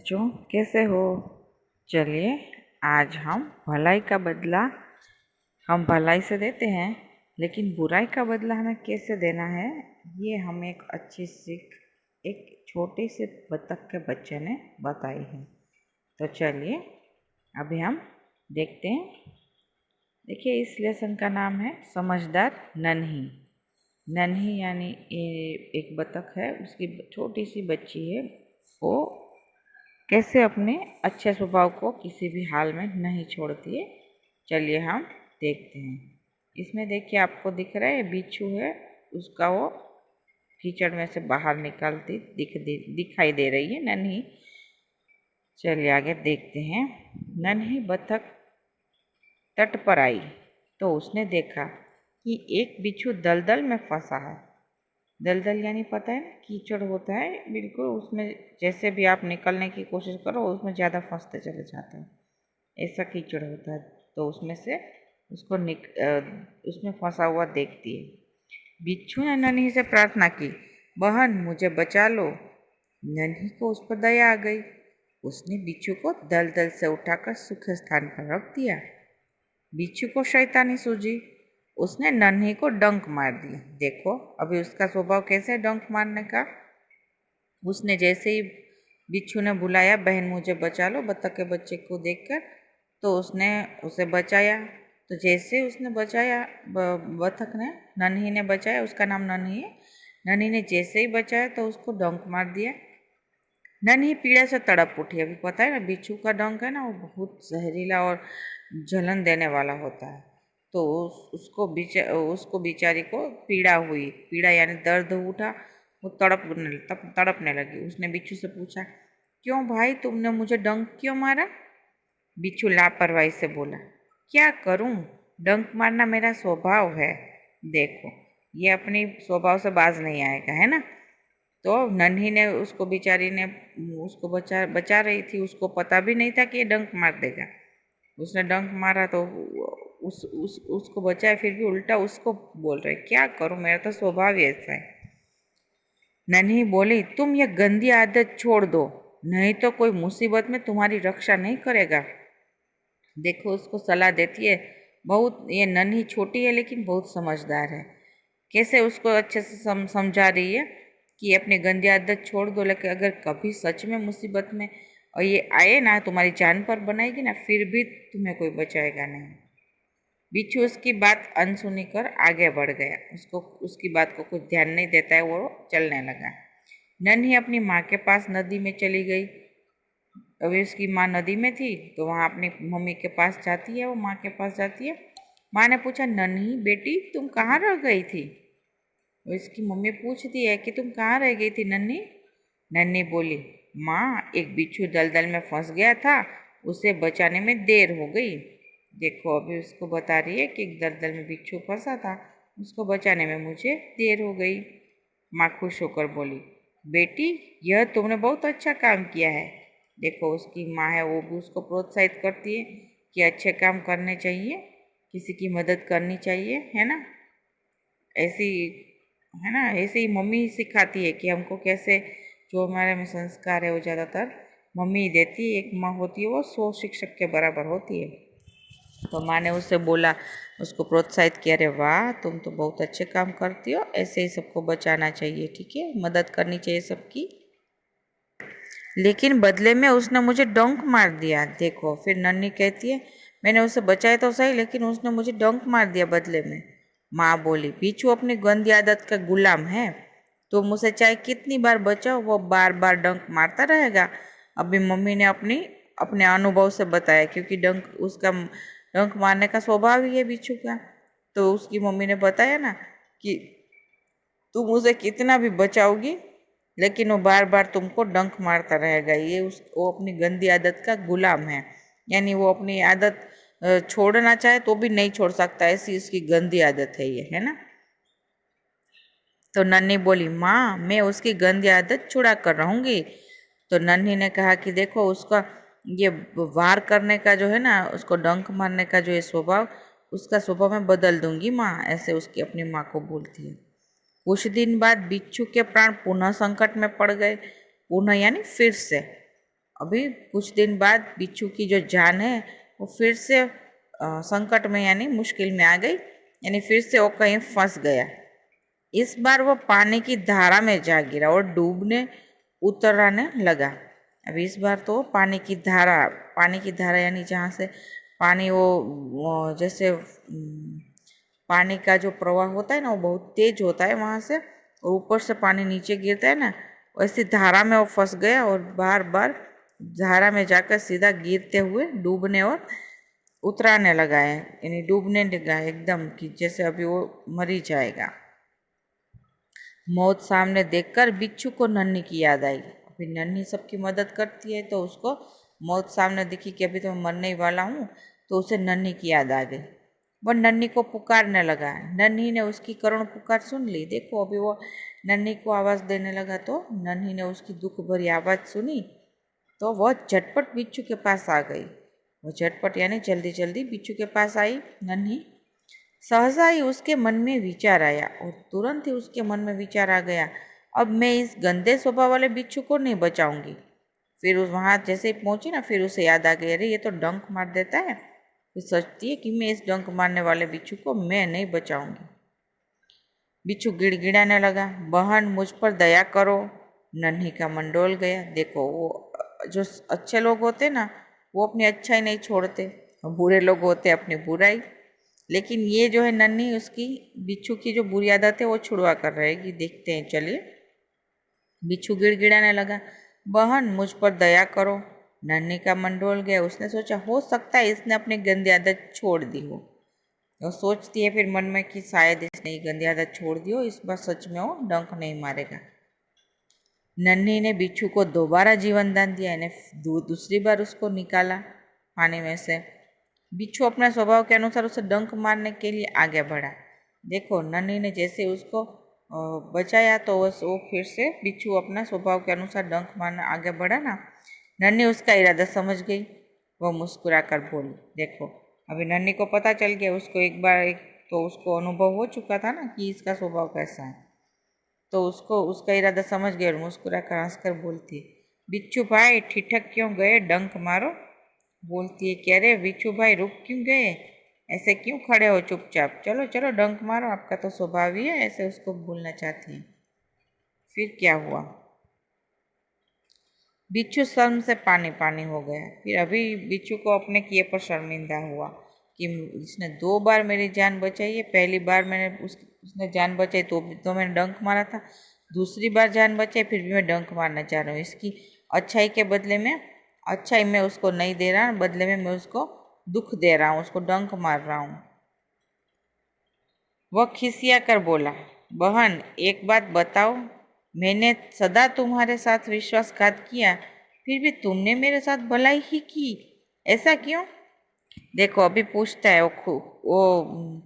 बच्चों कैसे हो। चलिए आज हम भलाई का बदला हम भलाई से देते हैं, लेकिन बुराई का बदला हमें कैसे देना है ये हमें एक अच्छी सीख एक छोटे से बतख के बच्चे ने बताई है। तो चलिए अभी हम देखते हैं। देखिए इस लेसन का नाम है समझदार नन्ही। नन्ही यानी एक बतख है, उसकी छोटी सी बच्ची है। वो कैसे अपने अच्छे स्वभाव को किसी भी हाल में नहीं छोड़ती है। चलिए हम देखते हैं। इसमें देखिए आपको दिख रहा है बिच्छू है, उसका वो कीचड़ में से बाहर निकलती दिखाई दे रही है नन्ही। चलिए आगे देखते हैं। नन्ही बतख तट पर आई तो उसने देखा कि एक बिच्छू दलदल में फंसा है। दलदल यानी पता है ना, कीचड़ होता है बिल्कुल, उसमें जैसे भी आप निकलने की कोशिश करो उसमें ज़्यादा फंसते चले जाते हैं, ऐसा कीचड़ होता है। तो उसमें से उसको उसमें फंसा हुआ देखती है। बिच्छू ने नन्ही से प्रार्थना की, बहन मुझे बचा लो। नन्ही को उस पर दया आ गई। उसने बिच्छू को दलदल से उठाकर सूखे स्थान पर रख दिया। बिच्छू को शैतानी सूझी, उसने नन्ही को डंक मार दिया। देखो अभी उसका स्वभाव कैसे है डंक मारने का। उसने जैसे ही बिच्छू ने बुलाया बहन मुझे बचा लो बतख के बच्चे को देखकर, तो उसने उसे बचाया। तो जैसे उसने बचाया, बतख ने नन्ही ने बचाया, उसका नाम नन्ही है। नन्ही ने जैसे ही बचाया तो उसको डंक मार दिया। नन्ही पीड़े से तड़प उठी। अभी पता है ना बिच्छू का डंक है ना, वो बहुत जहरीला और जलन देने वाला होता है। तो उसको बेचारी को पीड़ा हुई, पीड़ा यानी दर्द उठा। वो तड़पने लगी। उसने बिच्छू से पूछा, क्यों भाई तुमने मुझे डंक क्यों मारा। बिच्छू लापरवाही से बोला, क्या करूं, डंक मारना मेरा स्वभाव है। देखो ये अपनी स्वभाव से बाज नहीं आएगा, है ना। तो नन्ही ने उसको बेचारी ने उसको बचा रही थी, उसको पता भी नहीं था कि ये डंक मार देगा। उसने डंक मारा तो उसको बचाया, फिर भी उल्टा उसको बोल रहे क्या करूं, मेरा तो स्वभाव ही ऐसा है। नन्ही बोली, तुम ये गंदी आदत छोड़ दो, नहीं तो कोई मुसीबत में तुम्हारी रक्षा नहीं करेगा। देखो उसको सलाह देती है बहुत। ये नन्ही छोटी है लेकिन बहुत समझदार है। कैसे उसको अच्छे से समझा रही है कि अपनी गंदी आदत छोड़ दो, लेकिन अगर कभी सच में मुसीबत में और ये आए ना, तुम्हारी जान पर बनाएगी ना, फिर भी तुम्हें कोई बचाएगा नहीं। बिच्छू उसकी बात अनसुनी कर आगे बढ़ गया। उसको उसकी बात को कुछ ध्यान नहीं देता है, वो चलने लगा। नन्ही अपनी माँ के पास नदी में चली गई। अभी उसकी माँ नदी में थी तो वहाँ अपनी मम्मी के पास जाती है, वो माँ के पास जाती है। माँ ने पूछा, नन्ही बेटी तुम कहाँ रह गई थी। इसकी मम्मी पूछती है कि तुम कहाँ रह गई थी नन्ही। नन्ही बोली, माँ एक बिच्छू दलदल में फंस गया था, उसे बचाने में देर हो गई। देखो अभी उसको बता रही है कि एक दलदल में बिच्छू फंसा था, उसको बचाने में मुझे देर हो गई। माँ खुश होकर बोली, बेटी यह तुमने बहुत अच्छा काम किया है। देखो उसकी माँ है वो भी उसको प्रोत्साहित करती है कि अच्छे काम करने चाहिए, किसी की मदद करनी चाहिए, है ना। ऐसी है ना, ऐसे ही मम्मी सिखाती है कि हमको कैसे, जो हमारे में संस्कार है वो ज़्यादातर मम्मी ही देती है। एक माँ होती है वो 100 शिक्षक के बराबर होती है। तो माँ ने उससे बोला, उसको प्रोत्साहित किया, अरे वाह तुम तो बहुत अच्छे काम करती हो, ऐसे ही सबको बचाना चाहिए, ठीक है, मदद करनी चाहिए सबकी। लेकिन बदले में उसने मुझे डंक मार दिया। देखो फिर नन्ही कहती है, मैंने उसे बचाया तो सही, लेकिन उसने मुझे डंक मार दिया बदले में। माँ बोली, बिच्छू अपनी गंदी आदत का गुलाम है, तुम उसे चाहे कितनी बार बचाओ वो बार बार डंक मारता रहेगा। अभी मम्मी ने अपने अनुभव से बताया, क्योंकि डंक मारने का स्वभाव ही है बिच्छू का। तो उसकी मम्मी ने बताया ना कि तुम उसे कितना भी बचाओगी लेकिन वो बार बार तुमको डंक मारता रहेगा। वो अपनी गंदी आदत का गुलाम है, यानी वो अपनी आदत छोड़ना चाहे तो भी नहीं छोड़ सकता, ऐसी इसकी गंदी आदत है ये, है ना। तो नन्ही बोली, माँ मैं उसकी गंदी आदत छुड़ा कर रहूँगी। तो नन्ही ने कहा कि देखो उसका ये वार करने का जो है ना, उसको डंक मारने का जो ये स्वभाव, उसका स्वभाव मैं बदल दूंगी माँ, ऐसे उसकी अपनी माँ को बोलती है। कुछ दिन बाद बिच्छू के प्राण पुनः संकट में पड़ गए। पुनः यानी फिर से। अभी कुछ दिन बाद बिच्छू की जो जान है वो फिर से संकट में यानी मुश्किल में आ गई, यानी फिर से वो कहीं फंस गया। इस बार वो पानी की धारा में जा गिरा और डूबने उतराने लगा। अब इस बार तो पानी की धारा यानी जहाँ से पानी वो जैसे पानी का जो प्रवाह होता है ना वो बहुत तेज होता है वहाँ से, और ऊपर से पानी नीचे गिरता है ना, वैसी धारा में वो फंस गया और बार बार धारा में जाकर सीधा गिरते हुए डूबने और उतराने लगा है, यानी डूबने लगा एकदम कि जैसे अभी वो मर ही जाएगा। मौत सामने देखकर बिच्छू को नन्ही की याद आई। अभी नन्ही सबकी मदद करती है तो उसको मौत सामने दिखी कि अभी तो मैं मरने ही वाला हूँ, तो उसे नन्ही की याद आ गई। वह नन्ही को पुकारने लगा। नन्ही ने उसकी करुण पुकार सुन ली। देखो अभी वो नन्ही को आवाज़ देने लगा तो नन्ही ने उसकी दुख भरी आवाज़ सुनी तो वह झटपट बिच्छू के पास आ गई। वो झटपट यानी जल्दी जल्दी बिच्छू के पास आई नन्ही। सहसा ही उसके मन में विचार आया और तुरंत ही उसके मन में विचार आ गया, अब मैं इस गंदे स्वभाव वाले बिच्छू को नहीं बचाऊंगी। फिर उस वहाँ जैसे ही पहुंची ना, फिर उसे याद आ गई, अरे ये तो डंक मार देता है। फिर सोचती है कि मैं इस डंक मारने वाले बिच्छू को मैं नहीं बचाऊंगी। बिच्छू गिड़गिड़ाने लगा, बहन मुझ पर दया करो। नन्ही का मन डोल गया। देखो वो जो अच्छे लोग होते ना वो अपनी अच्छाई नहीं छोड़ते, और बुरे लोग होते अपनी बुराई। लेकिन ये जो है नन्ही उसकी बिच्छू की जो बुरी आदत है वो छुड़वा कर रहेगी। देखते हैं, चलिए। बिच्छू गिड़गिड़ाने लगा, बहन मुझ पर दया करो। नन्ही का मन डोल गया। उसने सोचा हो सकता है इसने अपनी गंदी आदत छोड़ दी हो। वो सोचती है फिर मन में कि शायद इसने ये गंदी आदत छोड़ दी हो, इस बार सच में वो डंक नहीं मारेगा। नन्ही ने बिच्छू को दोबारा जीवन दान दिया, यानी दूसरी बार उसको निकाला पानी में से। बिच्छू अपने स्वभाव के अनुसार उसे डंक मारने के लिए आगे बढ़ा। देखो नन्ही ने जैसे उसको बचाया तो वो फिर से बिच्छू अपना स्वभाव के अनुसार डंक मारने आगे बढ़ा ना। नन्ही उसका इरादा समझ गई। वो मुस्कुरा कर बोली, देखो अभी नन्ही को पता चल गया, उसको एक बार तो उसको अनुभव हो चुका था ना कि इसका स्वभाव कैसा है, तो उसको उसका इरादा समझ गए और मुस्कुरा कर हंस कर बोलती, बिच्छू भाई ठिठक क्यों गए, डंक मारो। बोलती है कि अरे बिच्छू भाई रुक क्यों गए, ऐसे क्यों खड़े हो चुपचाप, चलो चलो डंक मारो, आपका तो स्वभाव ही है, ऐसे उसको बोलना चाहती है। फिर क्या हुआ, बिच्छू शर्म से पानी पानी हो गया। फिर अभी बिच्छू को अपने किए पर शर्मिंदा हुआ कि इसने 2 बार मेरी जान बचाई है। पहली बार मैंने उसने जान बचाई तो मैंने डंक मारा था, दूसरी बार जान बचाई फिर भी मैं डंक मारना चाह रहा हूँ। इसकी अच्छाई के बदले में अच्छाई मैं उसको नहीं दे रहा, बदले में मैं उसको दुख दे रहा हूँ, उसको डंक मार रहा हूँ। वह खिसिया कर बोला, बहन एक बात बताओ, मैंने सदा तुम्हारे साथ विश्वासघात किया, फिर भी तुमने मेरे साथ भलाई ही की, ऐसा क्यों। देखो अभी पूछता है वो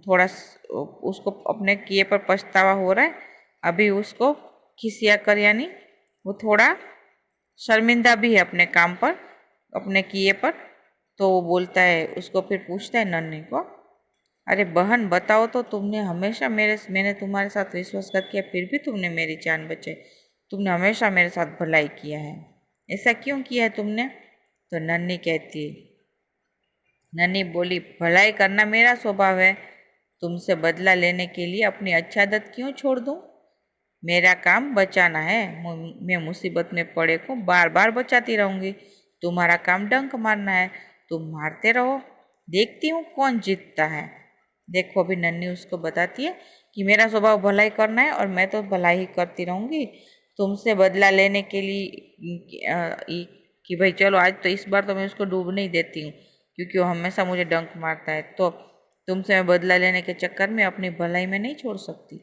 थोड़ा उसको अपने किए पर पछतावा हो रहा है। अभी उसको खिसिया कर यानी वो थोड़ा शर्मिंदा भी है अपने काम पर, अपने किए पर। तो वो बोलता है, उसको फिर पूछता है नन्ही को, अरे बहन बताओ तो, तुमने हमेशा मैंने तुम्हारे साथ विश्वासघात किया फिर भी तुमने मेरी जान बचाई, तुमने हमेशा मेरे साथ भलाई किया है, ऐसा क्यों किया है तुमने। तो नन्ही कहती है, नन्ही बोली, भलाई करना मेरा स्वभाव है, तुमसे बदला लेने के लिए अपनी अच्छी आदत क्यों छोड़ दूं। मेरा काम बचाना है, मैं मुसीबत में पड़े को बार बार बचाती रहूंगी। तुम्हारा काम डंक मारना है, तुम मारते रहो, देखती हूँ कौन जीतता है। देखो अभी नन्ही उसको बताती है कि मेरा स्वभाव भलाई करना है और मैं तो भलाई ही करती रहूंगी। तुमसे बदला लेने के लिए कि भाई चलो आज तो इस बार तो मैं उसको डूबने ही देती हूँ, क्योंकि वो हमेशा मुझे डंक मारता है, तो तुमसे मैं बदला लेने के चक्कर में अपनी भलाई में नहीं छोड़ सकती।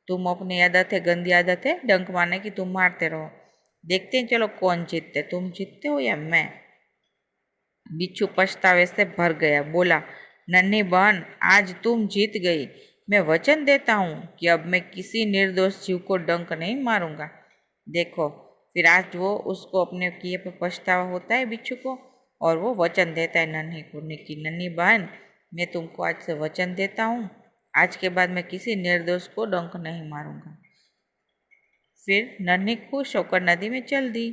तुम अपनी आदत है, गंदी आदत है डंक मारने की, तुम मारते रहो, देखते हैं चलो कौन जीतते, तुम जीतते हो या मैं। बिच्छू पछतावे से भर गया, बोला, नन्ही बहन आज तुम जीत गई, मैं वचन देता हूँ कि अब मैं किसी निर्दोष जीव को डंक नहीं मारूंगा। देखो फिर आज वो उसको अपने किए पर पछतावा होता है बिच्छू को, और वो वचन देता है नन्ही को कि नन्ही बहन मैं तुमको आज से वचन देता हूँ, आज के बाद मैं किसी निर्दोष को डंक नहीं मारूंगा। फिर नन्ही खुश होकर नदी में चल दी।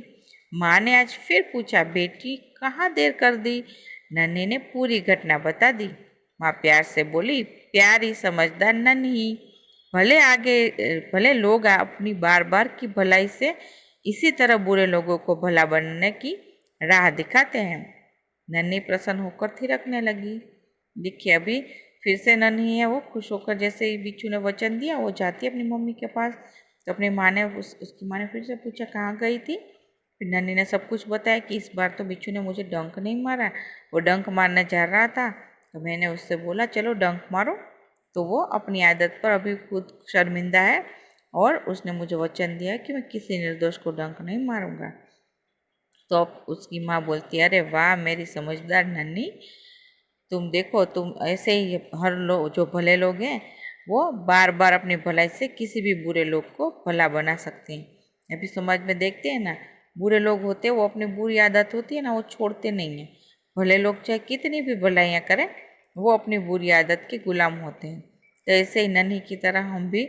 माँ ने आज फिर पूछा, बेटी कहाँ देर कर दी? नन्ही ने पूरी घटना बता दी। माँ प्यार से बोली, प्यारी समझदार नन्ही, भले लोग अपनी बार बार की भलाई से इसी तरह बुरे लोगों को भला बनने की राह दिखाते हैं। नन्ही प्रसन्न होकर थिरकने लगी। देखिए अभी फिर से नन्ही है, वो खुश होकर, जैसे ही बिच्छू ने वचन दिया वो जाती है अपनी मम्मी के पास। तो अपनी माँ ने उसकी माँ ने फिर से पूछा, कहाँ गई थी? फिर नन्ही ने सब कुछ बताया कि इस बार तो बिच्छू ने मुझे डंक नहीं मारा, वो डंक मारने जा रहा था तो मैंने उससे बोला चलो डंक मारो, तो वो अपनी आदत पर अभी खुद शर्मिंदा है और उसने मुझे वचन दिया कि मैं किसी निर्दोष को डंक नहीं मारूंगा। तो अब उसकी माँ बोलती है, अरे वाह मेरी समझदार नन्ही, तुम देखो तुम ऐसे ही हर लोग जो भले लोग हैं वो बार बार अपनी भलाई से किसी भी बुरे लोग को भला बना सकते हैं। अभी समाज में देखते हैं ना, बुरे लोग होते हैं वो अपनी बुरी आदत होती है ना वो छोड़ते नहीं हैं। भले लोग चाहे कितनी भी भलाइयाँ करें वो अपनी बुरी आदत के गुलाम होते हैं। तो ऐसे ही नन्ही की तरह हम भी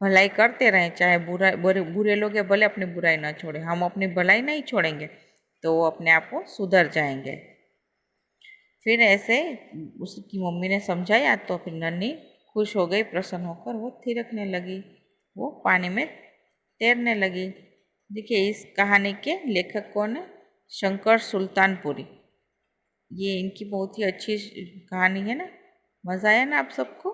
भलाई करते रहें, चाहे बुरे लोग हैं भले अपनी बुराई ना छोड़ें, हम अपनी भलाई नहीं छोड़ेंगे तो वो अपने आप को सुधर जाएंगे। फिर ऐसे उसकी मम्मी ने समझाया तो फिर नन्ही खुश हो गई, प्रसन्न होकर वो थिरकने लगी, वो पानी में तैरने लगी। देखिए इस कहानी के लेखक कौन है? शंकर सुल्तानपुरी। ये इनकी बहुत ही अच्छी कहानी है ना, मज़ा आया ना आप सबको?